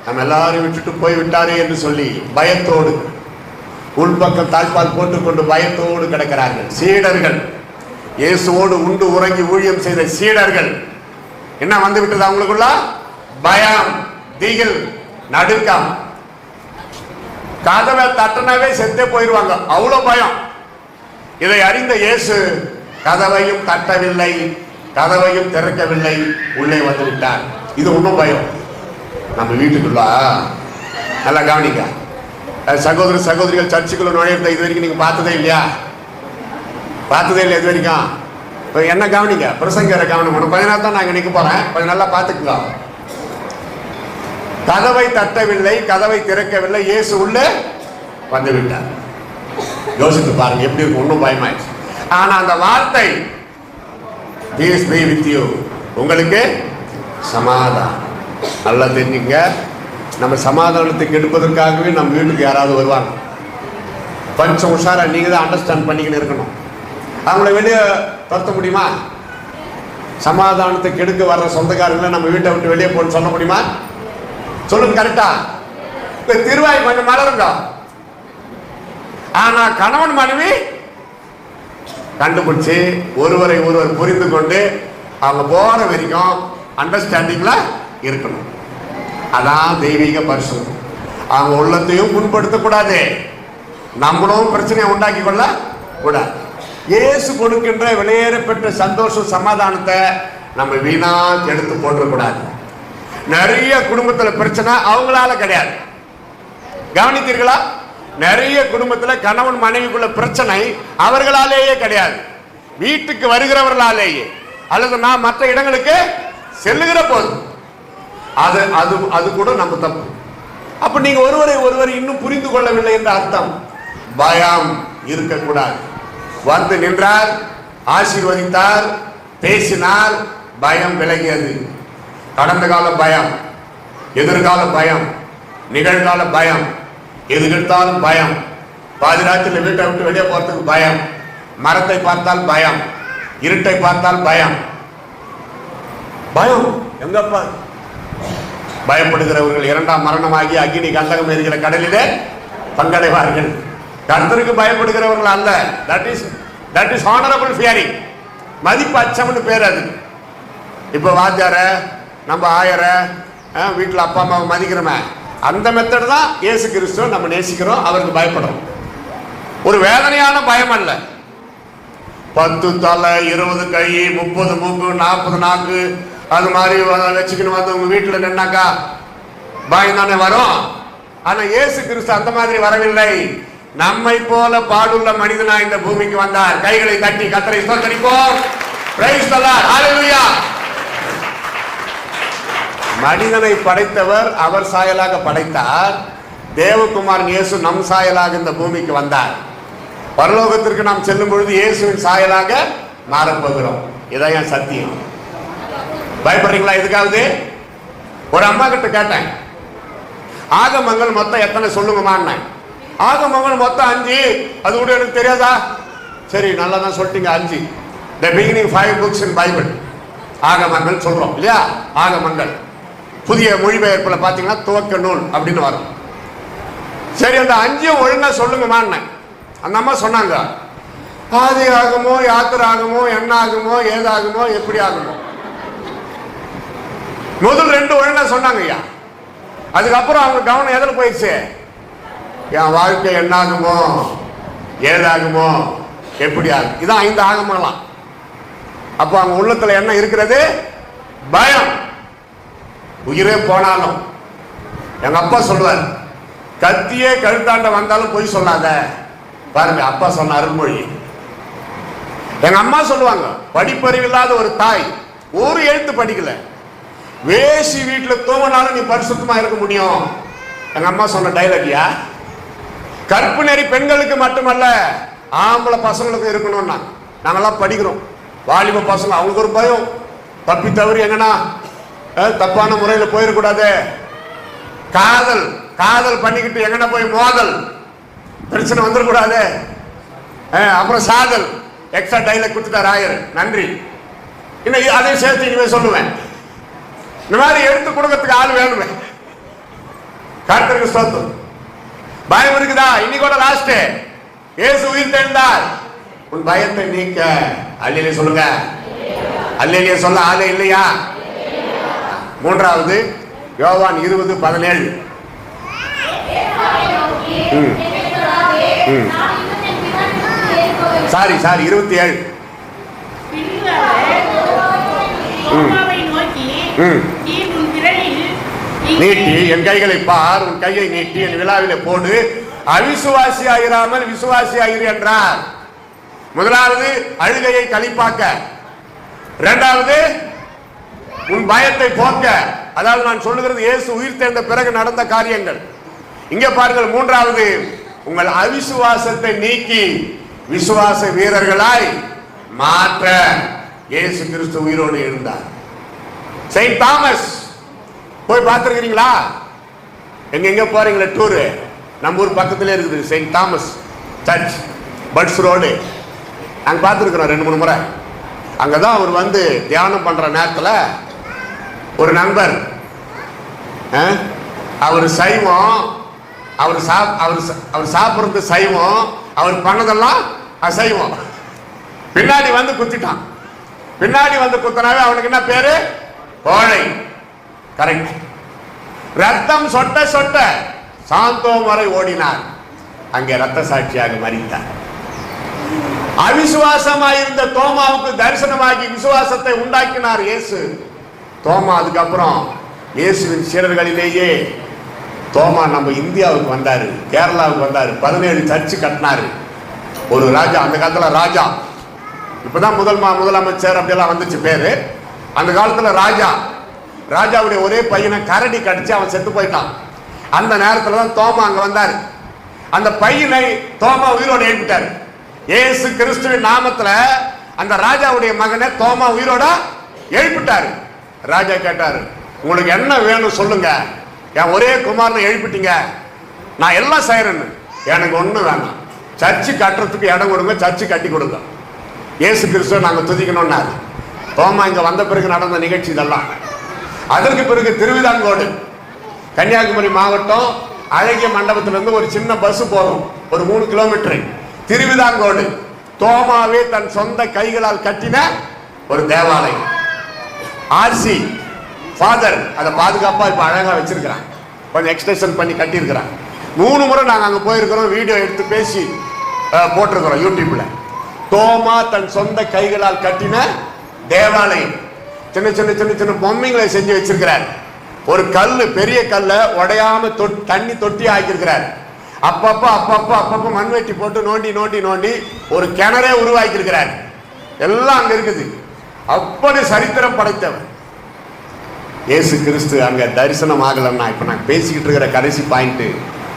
நம்ம எல்லாரும் விட்டுட்டு போய் விட்டாரே என்று சொல்லி பயத்தோடு உள்பக்கம் தாழ்பால் போட்டுக்கொண்டு பயத்தோடு கிடக்கிறார்கள் சீடர்கள். இயேசுவோடு உண்டு உறங்கி ஊழியம் செய்த சீடர்கள் என்ன வந்து விட்டது அவங்களுக்குள்ள? பயம், திகில், நடுக்கம். கதவை தட்டினாவே செத்தே போயிடுவாங்க, அவ்வளோ பயம். இதை அறிந்த இயேசு கதவையும் தட்டவில்லை, கதவையும் திறக்கவில்லை, உள்ளே வந்து விட்டார். இது ஒன்றும் பயம். நம்ம வீட்டுக்குள்ள நல்லா கவனிங்க. சகோதர சகோதரிகள் சர்ச்சுக்குள்ள நுழையிறத இது வரைக்கும் நீங்க பார்த்ததே இல்லையா? பார்த்ததே இல்லை இது வரைக்கும். இப்போ என்ன கவனிங்க, பிரசங்கரை கவனிங்க. கொஞ்ச நேரம் தான் நாங்கள் நிற்க போறேன், கொஞ்சம் நல்லா பார்த்துக்கலாம். கதவை தட்டவில்லை, கதவை திறக்கவில்லை, இயேசு உள்ளே வந்து விட்டார். யோசித்து பாருங்க எப்படி இருக்கும். ஒன்றும் பயமாயிடுச்சு. ஆனா அந்த வார்த்தை peace be with you, உங்களுக்கு சமாதானம். நல்லா தெரிஞ்சுங்க, நம்ம சமாதானத்தை கெடுப்பதற்காகவே நம்ம வீட்டுக்கு யாராவது வருவாங்க. கொஞ்சம் உஷாரா நீங்க தான் அண்டர்ஸ்டாண்ட் பண்ணிக்கின்னு இருக்கணும். அவங்கள வெளியே துரத்த முடியுமா? சமாதானத்தை கெடுக்க வர்ற சொந்தக்காரங்களை நம்ம வீட்டை விட்டு வெளியே போன்னு சொல்ல முடியுமா? சொல்லுங்க, கரெக்டா? திருவாய் கொஞ்சம் மலருங்க. ஆனா கணவன் மனைவி கண்டுபிடிச்சு ஒருவரை ஒருவர் புரிந்து கொண்டு அவங்க போற வரைக்கும் அண்டர்ஸ்டாண்டிங்ல இருக்கணும். அதான் தெய்வீக பரிசுத்தம். அவங்க உள்ளத்தையும் புண்படுத்தக்கூடாது, நம்மளும் பிரச்சனையை உண்டாக்கி கொள்ள கூடாது. இயேசு கொடுக்கின்ற வெளியேற பெற்ற சந்தோஷம் சமாதானத்தை நம்ம வீணா எடுத்து போட்டுக்கூடாது. நிறைய குடும்பத்துல பிரச்சனை அவங்களால கிடையாது, கவனித்தீர்களா? நிறைய குடும்பத்துல கணவன் மனைவிக்குள்ள பிரச்சனை அவர்களாலேயே கிடையாது, வீட்டுக்கு வருகிறவர்களாலேயே, அல்லது நான் மற்ற இடங்களுக்கு செல்லுகிற போது. அது அது அது கூட நம்ம தப்பு. அப்ப நீங்க ஒருவரை ஒருவர் இன்னும் புரிந்து கொள்ளவில்லை என்ற அர்த்தம். பயம் இருக்கக்கூடாது. வந்து நின்றார், ஆசீர்வதித்தார், பேசினார், பயம் விலகியது. கடந்த கால பயம், எதிர்கால பயம், நிகழ்கால பயம், எது எடுத்தாலும் பயம். பாதிராத்திரில் வீட்டை விட்டு வெளியே போறதுக்கு பயம், மரத்தை பார்த்தால் பயம், இருட்டை பார்த்தால் பயம். பயம் எங்கப்பா? பயப்படுகிறவர்கள் இரண்டாம் மரணமாகி அக்னி கந்தகம் என்கிற கடலிலே பங்கடைவார்கள். கர்த்தருக்கு பயப்படுகிறவர்கள் அல்ல. That is honourable fearing. மதிப்பு அச்சம்னு பேர் அது. இப்போ வாத்தியார, நம்ம ஆயர, வீட்டில் அப்பா அம்மாவை மதிக்கிறோமே, அந்த மெத்தட் தான் இயேசு கிறிஸ்துவ நம்ம நேசிக்கிறோம், அவருக்கு பயப்படுறோம். ஒரு வேதனையான பயம் அல்ல. 10 தலை, 20 கை, 30 மூக்கு, 40 நாக்கு, அது மாதிரி வச்சுக்கணும். வந்து உங்க வீட்டில் நின்னாக்கா பயம் தானே வரும். ஆனா இயேசு கிறிஸ்து அந்த மாதிரி வரவில்லை. நம்மை போல பாடுள்ள மனிதனா இந்த பூமிக்கு வந்தார். கைகளை தட்டி கர்த்தரை ஸ்தோத்திரிப்போம். பிரைஸ் தி லார்ட், ஹalleluya. மனிதனை படைத்தவர் அவர் சாயலாக படைத்தார். தேவகுமாரன் இயேசு நம் சாயலாக இந்த பூமிக்கு வந்தார். பரலோகத்திற்கு நாம் செல்லும் பொழுது இயேசுவின் சாயலாக மாறப்போகிறோம். இதான் சத்தியம். பயப்படுறீங்களா? இதுக்காவது ஒரு அம்மா கிட்ட கேட்டேன், ஆகமங்கள் மொத்தம் எத்தனை சொல்லுங்கம்மா? ஆகமங்கள் மொத்தம் 5. அது கூட எனக்கு தெரியாதா? சரி, நல்லா தான் சொல்லிட்டீங்க, 5. The beginning 5 books in Bible. ஆகமங்கள் சொல்றோம் இல்லையா? ஆகமங்கள் புதிய மொழிபெயர்ப்புல பாத்தீங்கன்னா துவக்க நூல் அப்படின்னு வரும். சரி, அந்த 5 ஒழுங்கா சொல்லுங்கம்மா. அந்த அம்மா சொன்னாங்க, ஆதி ஆகுமோ, யாத்திரை ஆகுமோ, என்ன ஆகுமோ, ஏதாகுமோ, எப்படி ஆகுமோ. முதல் 2 ஒழுங்கா சொன்னாங்க ஐயா. அதுக்கப்புறம் அவங்க கவனம் எதில் போயிடுச்சு? என் வாழ்க்கை என்னாகுமோ, ஏதாகுமோ, எப்படி ஆகும். இதான் 5 ஆகமெல்லாம். அப்போ அவங்க உள்ளத்துல என்ன இருக்கிறது? பயம். உயிரே போனாலும் எங்க அப்பா சொல்லுவார், கத்தியே கழுத்தாண்ட வந்தாலும் பொய் சொல்லாத. பாருங்க, அப்பா சொன்ன அருள்மொழி. எங்க அம்மா சொல்லுவாங்க, படிப்பறிவில்லாத ஒரு தாய், ஒரு எழுத்து படிக்கல, வேசி வீட்டுல தூங்கினாலும் நீ பரிசுத்தமா இருக்க முடியும். எங்க அம்மா சொன்ன டைலாக்யா. கற்பு நெறி பெண்களுக்கு மட்டுமல்ல, ஆம்பளை பசங்களுக்கு இருக்கணும்னா. நாங்கெல்லாம் படிக்கிறோம், வாலிப பசங்க, அவங்களுக்கு ஒரு பயம், தப்பி தவறி எங்கன்னா தப்பான முறையில் போயிடக்கூடாது. காதல் காதல் பண்ணிக்கிட்டு எங்கன்னா போய் மோதல், பிரச்சனை வந்துடக்கூடாது. அப்புறம் சாதல், எக்ஸ்ட்ரா டைலாக் கொடுத்துட்டார் ஆயர், நன்றி. இன்னும் அதையும் சேர்த்து இனிமே சொல்லுவேன். இந்த மாதிரி எடுத்து கொடுக்கறதுக்கு ஆள் வேணுமே. கர்த்தருக்கு ஸ்தோத்திரம். பயம் இருக்குதா? இன்னைக்கு கூட லாஸ்ட், இயேசு உயிர் தெழுந்தார். உன் பயத்தை நீக்க அல்லேலூயா சொல்லுங்க. அல்லேலூயா சொல்ல ஆளே இல்லையா? 3வது யோவான் 20:17. சாரி 27. நீட்டி என் கைகளை பார், உன் கையை நீட்டி என் விழாவிலே போடு, அவிசுவாசி ஆகிறாமல் விசுவாசி ஆகிற என்றார். முதலாவது அழுகையை கழிப்பாக்க, இரண்டாவது உன் பயத்தை போக்க. அதாவது நான் சொல்லுகிறது இயேசு உயிர் தெழுந்த பிறகு நடந்த காரியங்கள். இங்கே பாருங்கள், மூன்றாவது உங்கள் அவிசுவாசத்தை நீக்கி விசுவாச வீரர்களாய் மாற்ற இயேசு கிறிஸ்து உயிரோடு இருந்தார். செயின்ட் தாமஸ் போய் பார்த்துருக்கிறீங்களா? எங்க போறீங்களா டூரு? நம்ம ஊர் பக்கத்துல இருக்குது saint Thomas church, Butts road. அங்க பார்த்துருக்கிறோம் 2-3 முறை. அங்கதான் அவர் வந்து தியானம் பண்ற நேரத்தில் ஒரு நண்பர், அவர் சைவம், அவர் சாப்பிட்றது சைவம், அவர் பண்ணதெல்லாம் அசைவம். பின்னாடி வந்து குத்திட்டான். பின்னாடி வந்து குத்தினாவே அவனுக்கு என்ன பேரு? கோழை. கரெக்ட். ரத்தம் சொட்ட சொட்ட சாந்தோம் வரை ஓடினார். அங்கே ரத்த சாட்சியாக மரித்தார். அவிசுவாசமாயிருந்த தோமாவுக்கு தரிசனமாகி விசுவாசத்தை உண்டாக்கினார் இயேசு. தோமா அதுக்கப்புறம் இயேசுவின் சீடர்களிலேயே தோமா நம்ம இந்தியாவுக்கு வந்தாரு, கேரளாவுக்கு வந்தாரு, 17 சர்ச்சு கட்டினாரு. ஒரு ராஜா, அந்த காலத்துல ராஜா, இப்பதான் முதலமைச்சர் அப்படியெல்லாம் வந்துச்சு பேரு. அந்த காலத்துல ராஜாவுடைய ஒரே பையனை கரடி கடிச்சு அவன் செத்து போயிட்டான். அந்த நேரத்துல தான் தோமா அங்க வந்தாரு. அந்த பையனை தோமா உயிரோடு எழுப்பிட்டாரு. இயேசு கிறிஸ்துவின் நாமத்துல அந்த ராஜாவுடைய மகனை தோமா உயிரோட எழுப்பிட்டாரு. ராஜா கேட்டாரு, உங்களுக்கு என்ன வேணும் சொல்லுங்க, என் ஒரே குமாரனை எழுப்பிட்டீங்க, நான் எல்லாம் செய்யறேன்னு. எனக்கு ஒண்ணும் வேணாம், சர்ச்சு கட்டுறதுக்கு இடம் கொடுங்க, சர்ச்சு கட்டி கொடுங்க, இயேசு கிறிஸ்துவை நாங்க துதிக்கணும்னாரு. தோமா இங்க வந்த பிறகு நடந்த நிகழ்ச்சி இதெல்லாம். அதற்கு பிறகு திருவிதாங்கோடு, கன்னியாகுமரி மாவட்டம், அழகிய மண்டபத்திலிருந்து ஒரு சின்ன பஸ் போகும், ஒரு 3 கிலோமீட்டர். திருவிதாங்கோடு தோமாவே தன் சொந்த கைகளால் கட்டின ஒரு தேவாலயம். ஆர்சி ஃபாதர் அதை பாதுகாப்பா இப்ப அழகா வச்சிருக்கிறான், கொஞ்சம் எக்ஸ்டென்ஷன் பண்ணி கட்டி இருக்கிறான். 3 முறை நாங்க அங்க போயிருக்கிறோம், வீடியோ எடுத்து பேசி போட்டிருக்கிறோம் யூடியூப்ல. தோமா தன் சொந்த கைகளால் கட்டின தேவாலயம். சின்ன சின்ன சின்ன சின்ன பொம்மைகளை செஞ்சு வச்சிருக்கிறார். ஒரு கல்லு, பெரிய கல்ல உடையாம தண்ணி தொட்டி ஆக்கியிருக்கிறார். அப்பப்ப மண் வெட்டி போட்டு நோண்டி நோண்டி நோண்டி ஒரு கிணறே உருவாக்கி இருக்கிறார். எல்லாம் அங்க இருக்குது. அப்படி சரித்திரம் படைத்தவர் இயேசு கிறிஸ்து. அங்க தரிசனம் ஆகலன்னா, இப்ப நான் பேசிக்கிட்டு இருக்கிற கடைசி பாயிண்ட்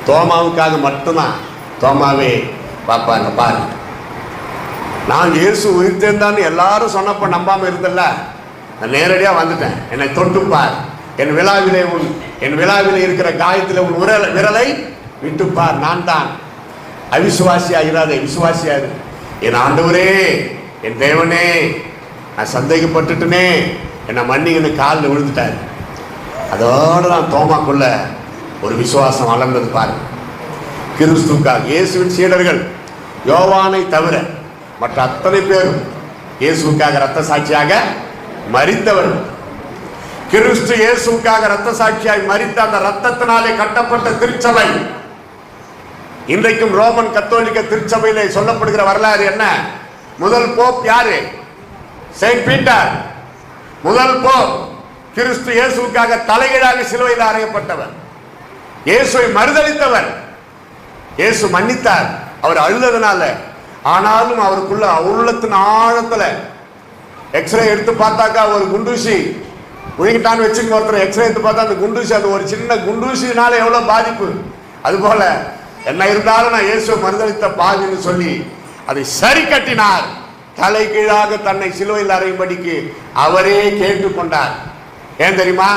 தோமாவுக்காக மட்டும்தான். தோமாவே பாப்பா அங்க பாரு, நான் இயேசு உயிர் தேர்ந்தான்னு எல்லாரும் சொன்னப்ப நம்பாம இருந்தல்ல, நான் நேரடியா வந்துட்டேன். என்னை தொட்டுப்பார், என் விழாவிலே இருக்கிற காயத்தில் உன் விரலை விட்டுப்பார், நான் தான். அவிசுவாசியா இராத, விசுவாசியா இரு. என் ஆண்டவரே, என் தேவனே, நான் சந்தேகப்பட்டுட்டனே, என்னை மன்னிங்கன்னு காலில் விழுந்துட்டாரு. அதோட தான் தோமாக்குள்ள ஒரு விசுவாசம் வளர்ந்தது பாருங்க. கிறிஸ்துவுக்காக இயேசுவின் சீடர்கள் யோவானை தவிர மற்ற அத்தனை பேரும் இயேசுவுக்காக ரத்த சாட்சியாக மரித்தவர். கிறிஸ்து இயேசுவுக்காக ரத்த சாட்சியாய் மரித்த அந்த ரத்தத்தினாலே கட்டப்பட்ட திருச்சபை இன்றைக்கும் ரோமன் கத்தோலிக்க திருச்சபையிலே சொல்லப்படுகிற வரலாறு என்ன? முதல் போப் யாரு? Saint Peter. முதல் போப் கிறிஸ்து இயேசுவுக்காக தலைகீழாக சிலுவையில் அறையப்பட்டவர், இயேசுவை மறுதலித்தவர். இயேசு மன்னித்தார், அவர் அழுததுனால. ஆனாலும் அவருக்குள்ள உள்ளத்தின் ஆழத்துல எக்ஸ்ரே எடுத்து பார்த்தாக்கா ஒரு குண்டூசி உயிங்கிட்டான்னு வச்சுக்க, ஒருத்தர் எக்ஸ்ரே எடுத்து பார்த்தா அந்த குண்டூசி, அது ஒரு சின்ன குண்டூசினால எவ்வளவு பாதிப்பு. அது போல என்ன இருந்தாலும் நான் இயேசுவை மறுதலித்த பாவின்னு சொல்லி அதை சரி கட்டினார். தலை கீழாக தன்னை சிலுவையில் அறையும்படிக்கு அவரே கேட்டுக்கொண்டார். ஏன் தெரியுமா?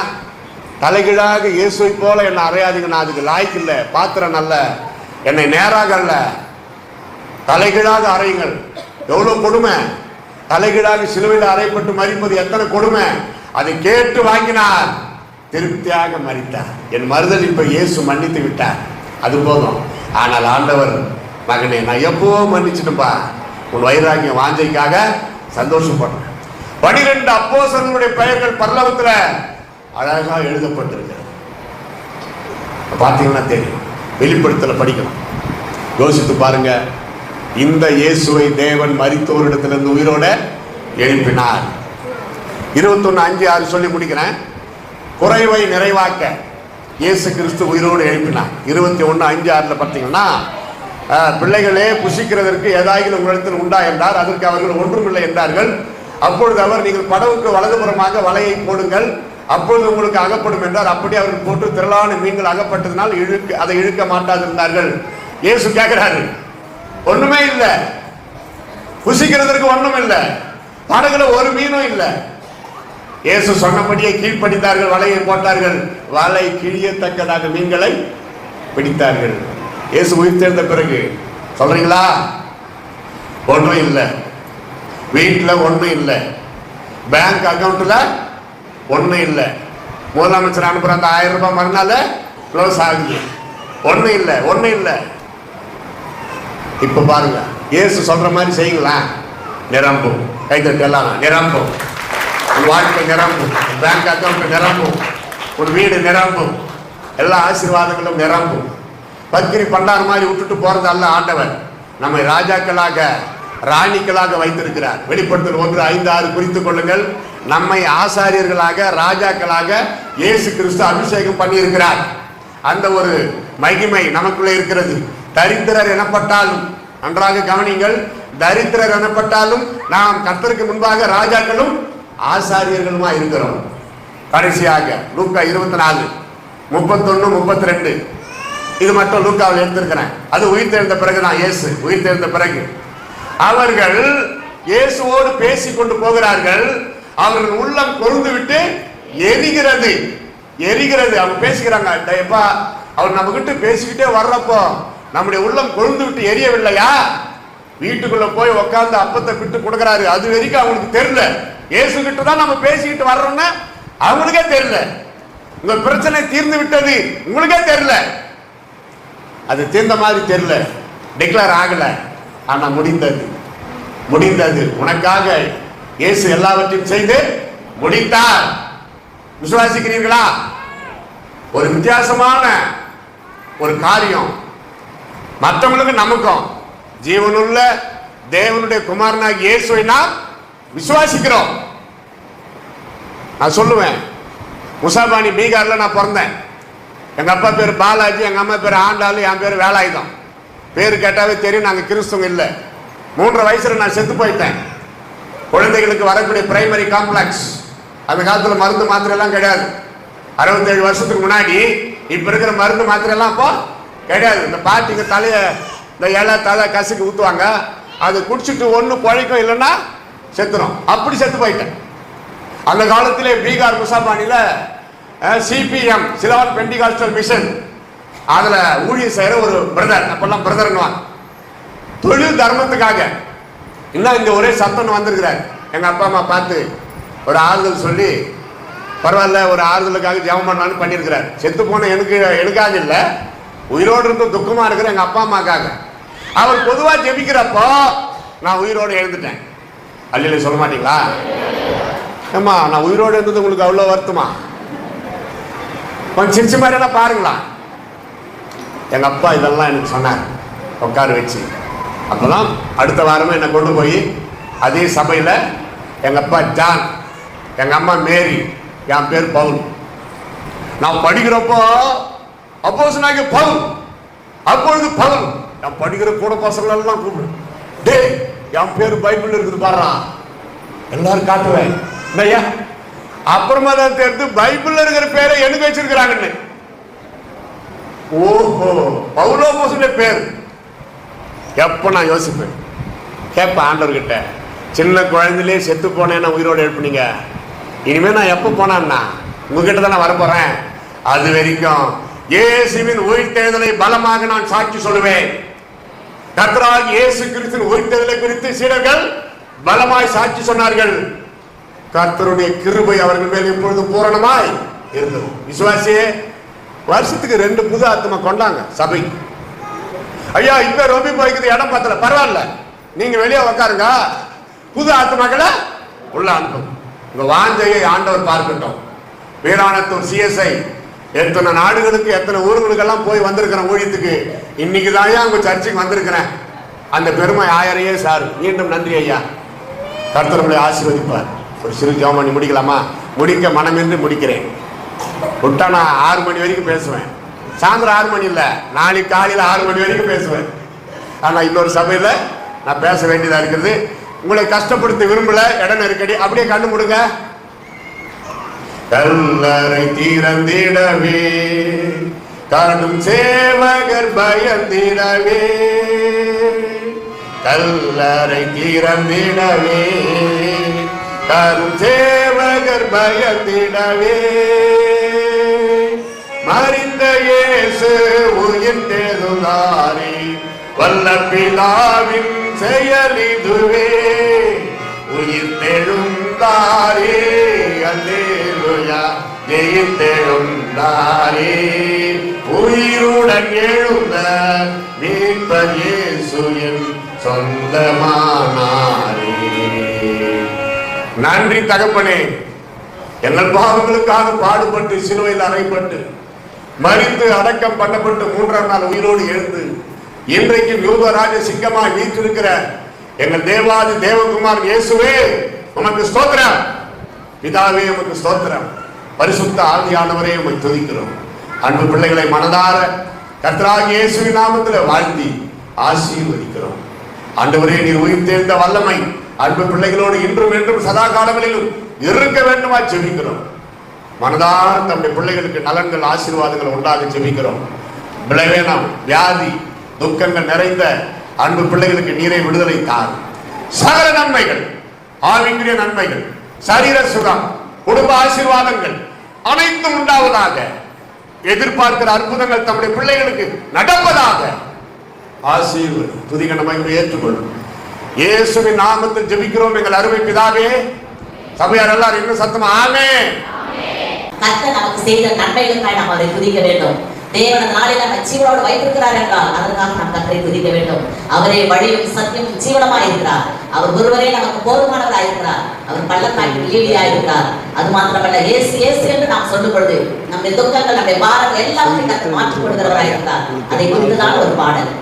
தலைகீழாக இயேசுவை போல என்னை அறையாதீங்க, நான் அதுக்கு லாய்க்கு இல்லை, பாத்திரம் நல்ல, என்னை நேராக அல்ல, தலைகீழாக அறையுங்கள். எவ்வளவு கொடுமை! தலைகீழாக சிலுவையில் அறையப்பட்டு மரிப்பது எத்தனை கொடுமை! அதை கேட்டு வாங்கினார், திருப்தியாக மரித்தார். என் மறுதலிப்பை இயேசு மன்னித்து விட்டார், அது போதும். ஆனால் ஆண்டவர், மகனே நான் எப்போ மன்னிச்சுட்டுப்பா, உன் வைராகிய வாஞ்சைக்காக சந்தோஷப்படுறேன். 12 அப்போஸ்தலர்களுடைய பெயர்கள் பரலோகத்துல அழகா எழுதப்பட்டிருக்கிறது. பார்த்தீங்கன்னா தெரியும். வெளிப்படுத்தல படிக்கணும். யோசித்து பாருங்க. இந்த இயேசுவை தேவன் மரித்தோரிடத்திலிருந்து உயிரோட எழுப்பினார். 21:5-6 சொல்லி முடிக்கிறேன். குறைவை நிறைவாக்க இயேசு கிறிஸ்து உயிரோடு எழுப்பினார். 21:5-6 பார்த்தீங்கன்னா, பிள்ளைகளே புசிக்கிறதற்கு ஏதாயிலும் உங்களிடத்தில் உண்டா என்றார். அதற்கு அவர்கள் ஒன்றுமில்லை என்றார்கள். அப்பொழுது அவர், நீங்கள் படவுக்கு வலதுபுறமாக வலையை போடுங்கள், அப்பொழுது உங்களுக்கு அகப்படும் என்றார். அப்படி அவர்கள் போட்டு திரளான மீன்கள் அகப்பட்டதினால் அதை இழுக்க மாட்டாதிருந்தார்கள். இயேசு கேட்கிறாரு, ஒண்ணுமே இல்லை, புசிக்கிறதற்கு ஒண்ணும் இல்லை, படகுல ஒரு மீனும் இல்லை. இயேசு சொன்னபடியே கீழ்ப்படித்தார்கள், வலையை போட்டார்கள், வலை கிழியத்தக்கதாக மீன்களை பிடித்தார்கள். இயேசு உயிர் தேர்ந்த பிறகு சொல்றீங்களா? ஒன்றும் இல்லை, வீட்டில் ஒன்றும் இல்லை, பேங்க் அக்கௌண்ட்ல ஒன்றும் இல்லை, முதலமைச்சர் அனுப்புற அந்த 1000 ரூபாய் மறுநாள் க்ளோஸ் ஆகுது, ஒன்றும் இல்லை, ஒன்றும் இல்லை. இப்ப பாருங்க, இயேசு சொல்ற மாதிரி செய்யுங்களா? நிரம்பும். கைத்தட்டு எல்லாம், நிரம்பும். உன் வாழ்க்கை நிரம்பும், பேங்க் அக்கௌண்ட் நிரம்பும், உன் வீடு நிரம்பும், எல்லா ஆசீர்வாதங்களும் நிரம்பும். பக்கிரி பண்டார் மாதிரி விட்டுட்டு போறது அல்ல ஆண்டவர். நம்மை ராஜாக்களாக ராணிகளாக வைத்திருக்கிறார். வெளிப்படுத்தல் 1:5-6 குறித்துக் கொள்ளுங்கள். நம்மை ஆசாரியர்களாக ராஜாக்களாக இயேசு கிறிஸ்து அபிஷேகம் பண்ணி இருக்கிறார். அந்த ஒரு மகிமை நமக்குள்ளே இருக்கிறது. தரித்திரர் எனப்பட்டாலும், நன்றாக கவனிங்கள், தரித்திரர் எனப்பட்டாலும் நாம் கர்த்தருக்கு முன்பாக ராஜாக்களும் ஆசாரியர்களுமா இருக்கிறோம். கடைசியாக லூக்கா 24:31-32 இது மட்டும் லூக்காவில் எடுத்திருக்கிறேன். அது உயிர் தெழுந்த பிறகுதான், இயேசு உயிர் தெழுந்த பிறகு அவர்கள் இயேசுவோடு பேசிக் கொண்டு போகிறார்கள். அவர்கள் உள்ளம் கொழுந்து விட்டு எரிகிறது, எரிகிறது. அவங்க பேசிக்கிறாங்க, எப்பா அவர் நம்ம கிட்ட பேசிக்கிட்டே வர்றப்போ நம்முடைய உள்ளம் கொழுந்து விட்டு எரியவில்லையா? வீட்டுக்குள்ள போய் உட்கார்ந்து அப்பத்தை விட்டு கொடுக்கிறாரு, அது வரைக்கும் அவங்களுக்கு தெரியல. இயேசு கிட்ட தான் நம்ம பேசிக்கிட்டு வர்றோம்னா அவங்களுக்கே தெரியல. உங்க பிரச்சனை தீர்ந்து விட்டது உங்களுக்கே தெரியல, அது தீர்ந்த மாதிரி தெரியல, டிக்ளேர் ஆகல. ஆனா முடிந்தது, முடிந்தது. உனக்காக இயேசு எல்லாவற்றையும் செய்து முடித்தார். விசுவாசிக்கிறீர்களா? ஒரு வித்தியாசமான ஒரு காரியம். மற்றவங்களுக்கு நமக்கும் ஜீவனுள்ள தேவனுடைய குமாரனாகிய இயேசுவை நாம் விசுவாசிக்கிறோம். நான் சொல்லுவேன், முசாபானி பீகார்ல நான் பிறந்தேன். எங்க அப்பா பேர் பாலாஜி, எங்க அம்மா பேர் ஆண்டாளு, என் பேர் வேலாயுதம். பேரு கேட்டாவே தெரியும், நாங்க கிறிஸ்துவங்க இல்லை. 3 வயசுல நான் செத்து போயிட்டேன். குழந்தைகளுக்கு வரக்கூடிய பிரைமரி காம்ப்ளெக்ஸ், அந்த காலத்துல மருந்து மாத்திரை எல்லாம் கிடையாது. 67 வருஷத்துக்கு முன்னாடி இப்ப இருக்கிற மருந்து மாத்திரை எல்லாம் அப்போ கிடையாது. இந்த பாட்டிங்க தலைய இந்த இலை தலை கசுக்கு ஊத்துவாங்க, அது குடிச்சிட்டு ஒண்ணு பழைக்கும், இல்லைன்னா செத்துரும். அப்படி செத்து போயிட்டேன். அந்த காலத்திலே பீகார் முசாபானில சிபிஎம் சிலவன் பெண்டிகாஸ்டல் மிஷன், அதுல ஊழியர் செய்யற ஒரு பிரதர், அப்பெல்லாம் பிரதர்னுவாங்க, தொழில் தர்மத்துக்காக இன்னும் இங்க ஒரே சத்தம் வந்திருக்கிறார். எங்க அப்பா அம்மா பார்த்து ஒரு ஆறுதல் சொல்லி, பரவாயில்ல ஒரு ஆறுதலுக்காக ஜெபம் பண்ணலான்னு பண்ணியிருக்கிறார். செத்து போன எனக்காக இல்லை, உயிரோடு இருந்து துக்கமா இருக்கிற எங்க அப்பா அம்மாக்காக. அவர் பொதுவா ஜெபிக்கிறப்போ நான் உயிரோடு எழுந்துட்டேன். அல்லையில சொல்ல மாட்டீங்களா? ஏம்மா நான் உயிரோடு இருந்தது உங்களுக்கு அவ்வளோ வருத்தமா? கொஞ்சம் சிரிச்ச மாதிரி எல்லாம் பாருங்களா. எங்க அப்பா இதெல்லாம் எனக்கு சொன்னார் உட்கார வச்சு. அப்பதான் அடுத்த வாரமே என்னை கொண்டு போய் அதே சபையில எங்க அப்பா ஜான், எங்க அம்மா மேரி, என் பேர் பவுல். நான் படிக்கிறப்போ அப்போஸ்தலனாகிய பவுல், அப்பொழுது பவுல். நான் படிக்கிற கூட பசங்களை எல்லாம் கூப்பிடு, டே என் பேர் பைபிள் இருக்குது பாரு, எல்லாரும் காட்டுவேன். அப்புறமா தான் தெரிந்து பைபிள்ல இருக்கிற பேரை எனக்கு வச்சிருக்கிறாங்கன்னு. ஓஹோ, பவுலோ போசுடைய பேர். எப்ப நான் யோசிப்பேன், கேட்பேன் ஆண்டவர்கிட்ட, சின்ன குழந்தையிலே செத்து போனேன்னா உயிரோடு எழுப்புனீங்க, இனிமே நான் எப்ப போனான்னா உங்ககிட்ட தான் நான் வரப்போறேன். அது வரைக்கும் இயேசுவின் உயிர்த்தெழுதலை பலமாக நான் சாட்சி சொல்லுவேன். கர்த்தராகிய இயேசு கிறிஸ்துவின் உயிர்த்தெழுதலை குறித்து சீடர்கள் பலமாய் சாட்சி சொன்னார்கள். கர்த்தருடைய கிருபை அவர்கள் மேல் எப்பொழுது பூரணமாய் இருந்தது. விசுவாசியே, வருஷத்துக்கு 2 புது ஆத்மா கொண்டாங்க சபை. ஐயா இப்ப ரொம்ப போய்க்குது, இடம் பத்தல, பரவாயில்ல, நீங்க வெளியே உட்காருங்க, புது ஆத்மாக்களை உள்ள அனுப்பும். உங்க வாஞ்சையை ஆண்டவர் பார்க்கட்டும். வீராணத்தூர் சிஎஸ்ஐ எத்தனை நாடுகளுக்கு எத்தனை ஊர்களுக்கெல்லாம் போய் வந்திருக்கிறேன் ஊழியத்துக்கு. இன்னைக்கு தான் உங்க சர்ச்சுக்கு வந்திருக்கிறேன். அந்த பெருமை ஆயரையே சார். மீண்டும் நன்றி ஐயா. கர்த்தர் உங்களை ஆசீர்வதிப்பார். ஒரு சிறு ஜெபம் பண்ணி முடிக்கலாமா? முடிக்க மனமின்றி முடிக்கிறேன். விட்டா நான் 6 மணி வரைக்கும் பேசுவேன். சாயந்தரம் 6 மணி இல்லை, நாளைக்கு காலையில் 6 மணி வரைக்கும் பேசுவேன். ஆனால் இன்னொரு சபையில் நான் பேச வேண்டியதாக இருக்கிறது. உங்களை கஷ்டப்படுத்த விரும்பல. இட நெருக்கடி. அப்படியே கண்ணு முடுங்க. கல்லறை திறந்திடவே கடும் சேவகர் பயந்திடவே, கல்லறை திறந்திடவே கடும் சேவகர் பயந்திடவே, மரித்த இயேசு உயிர்த்தெழுந்தாரே, வல்ல பிதாவின் செயலிதுவே, உயிர்த்தெழுந்தாரே, அல்லேலூயா, ஜெயித்தெழுந்தாரே, உயிருடன் எழுந்த மீட்பர் இயேசு என் சொந்தமானாரே. நன்றி தகப்பனே. எங்கள் பாவங்களுக்காக பாடுபட்டு சிலுவையில் அறைப்பட்டு மரித்து அடக்கம் பண்ணப்பட்டு 3ஆம் நாள் உயிரோடு எழுந்து இன்றைக்கு யூதராஜ சிங்கமாய் வீற்றிருக்கிற எங்கள் தேவாதி தேவகுமார் இயேசுவே உமக்கு ஸ்தோத்திரம். பிதாவே உமக்கு ஸ்தோத்திரம். பரிசுத்த ஆவியானவரே உம்மை துதிக்கிறோம். அன்பு பிள்ளைகளை மனதார கர்த்தராகிய இயேசுவின் நாமத்தில் வாழ்த்தி ஆசீர்வதிக்கிறோம். ஆண்டவரே, நீர் உயிர்த்தெழுந்த வல்லமை அன்பு பிள்ளைகளோடு இன்றும் என்றும் சதா காலங்களிலும் இருக்க வேண்டுமா ஜெபிக்கிறோம். மனதார தம்முடைய பிள்ளைகளுக்கு நலன்கள் ஆசீர்வாதங்கள் உண்டாக ஜெபிக்கிறோம். விளைவேனம், வியாதி, துக்கங்கள் நிறைந்த அன்பு பிள்ளைகளுக்கு நீரை விடுதலை தார். சகல நன்மைகள், ஆவிக்குரிய நன்மைகள், சரீர சுகம், குடும்ப ஆசீர்வாதங்கள் அனைத்தும் உண்டாவதாக. எதிர்பார்க்கிற அற்புதங்கள் தம்முடைய பிள்ளைகளுக்கு நடப்பதாக. ஆசீர்வாதம் துதிக்க நம்ம ஏற்றுக்கொள்ளும். இயேசுவின் நாமத்தில் ஜெபிக்கிறோம் எங்கள் அருமை பிதாவே. சபையார் எல்லாரும் இன்னும் சத்தமா ஆமென். கர்த்தர் நமக்கு செய்த நன்மைகளுக்காக நாம் அவரை துதிக்க வேண்டும். தேவன் நாளை நம்ம ஜீவனோடு வைத்திருக்கிறார் என்றால் அதற்காக நாம் கர்த்தரை துதிக்க வேண்டும். அவரே வழியும் சத்தியம் ஜீவனமாய் இருக்கிறார். அவர் ஒருவரே நமக்கு போதுமானவராய் இருக்கிறார். அவர் பள்ளத்தாக்கில் லீலியாய் இருக்கிறார். அது மாத்திரமல்ல, இயேசு இயேசு என்று நாம் சொல்லும் பொழுது நம்முடைய துக்கங்கள், நம்முடைய பாரங்கள் எல்லாத்தையும் கர்த்தர் மாற்றிக் கொடுக்கிறவராய் இருக்கிறார். அதை குறித்துதான் ஒரு பாடல்.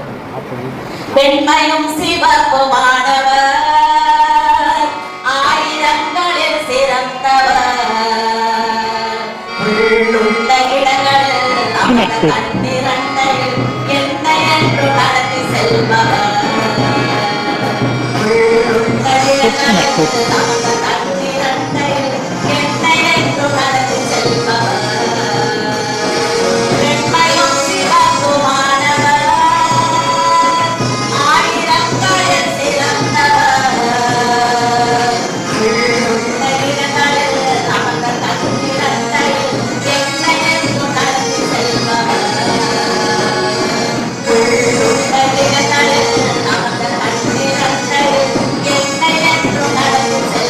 பெண்மையும் சிவப்புமானவர், ஆயிரங்களில் சிறந்தவர், உள்ளுள்ள இடங்களில் நமது கண்ணிரண்டையில் என்னை என்று நடத்தி செல்பவர், உள்ளுள்ள இடங்களில் நமது கண்ணிரண்டையில் என்னை என்று நடத்தி செல்பவர். பெண்மையும் சிவப்புமானவர், ஆயிரங்களில் சிறந்தவர், உள்ளுள்ள இடங்களில் நமது கண்ணிரண்டையில் என்னை என்று நடத்தி செல்பவர், உள்ளுள்ள இடங்களில் நமது கண்ணிரண்டையில் என்னை என்று நடத்தி செல்பவர்.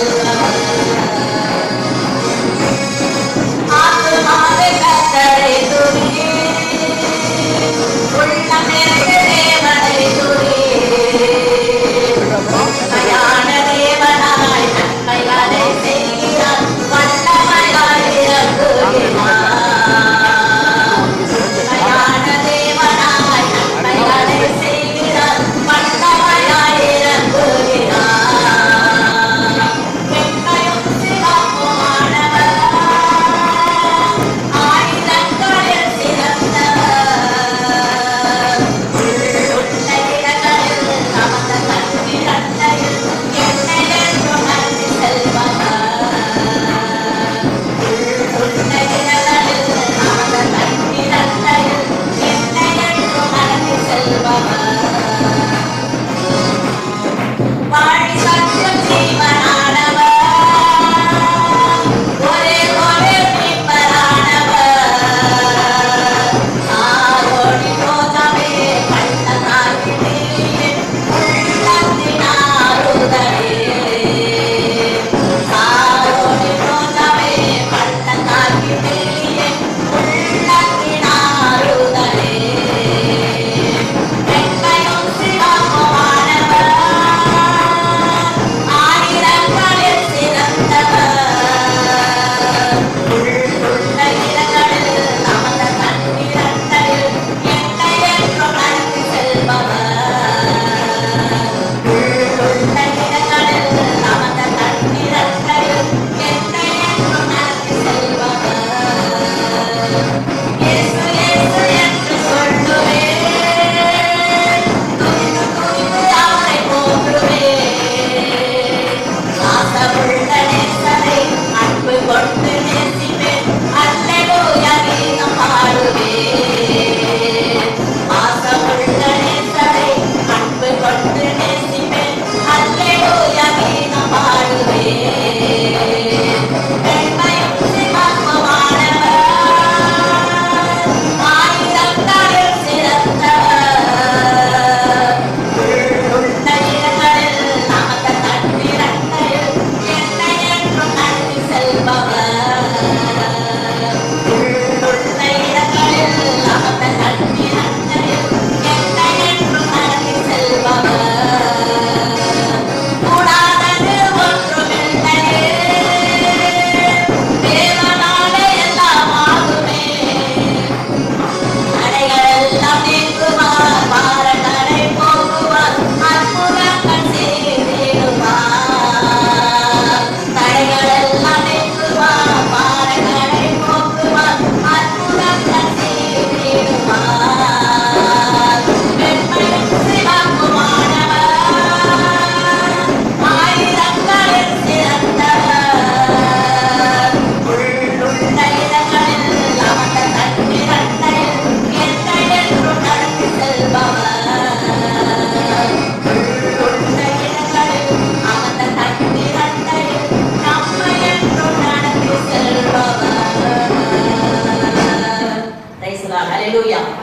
ஹalleluya